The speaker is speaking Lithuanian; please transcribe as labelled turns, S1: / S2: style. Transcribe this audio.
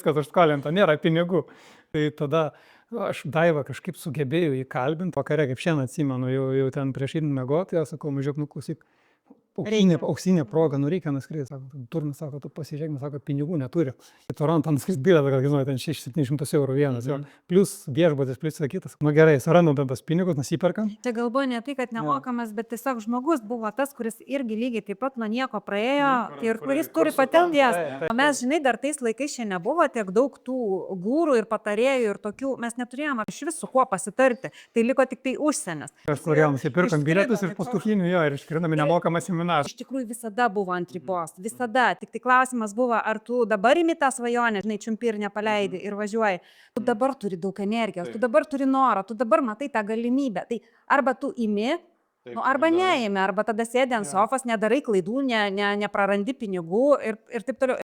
S1: viskas užskolinta, nėra pinigų. Tai tada aš Daivą kažkaip sugebėjau įkalbinti, vakare, kaip šiandien atsimenu, jau ten prieš įdint mėgoti, aš sakau, mažiau nuklausyk. Auksinė proga, reikia nuskristi, sako, Turmis, sako, tu pasižiūrėk, sako, pinigų neturi. Į Torontą nuskristi bilietą, gal, žinai, ten 600-700 eurų vienas, plus viešbutis, plus kitas. Gerai, surandom tas pinigus, nusiperkam.
S2: Čia galvoju ne tai, kad nemokamas, bet tiesiog žmogus buvo tas, kuris irgi lygiai taip pat nuo nieko praėjo ir kuris turi patent jas. O mes, žinai, dar tais laikais čia nebuvo tiek daug tų gūrų ir patarėjų ir tokių, mes neturėjome iš vis su kuo pasitarti, tai liko tik tai užsienis.
S1: Kažkur jau nusipirkam bilietus iš paskutinių jo ir iškrinam į nemokamą seminarą.
S2: Iš tikrųjų visada buvo ant ribos, visada. Tik tai klausimas buvo, ar tu dabar imi tą svajonę, žinai, čiumpi ir nepaleidi ir važiuoji. Tu dabar turi daug energijos, tu dabar turi norą, tu dabar matai tą galimybę. Tai arba tu imi, arba neimi, arba tada sėdi ant sofos, nedarai klaidų, neprarandi pinigų ir taip toliau.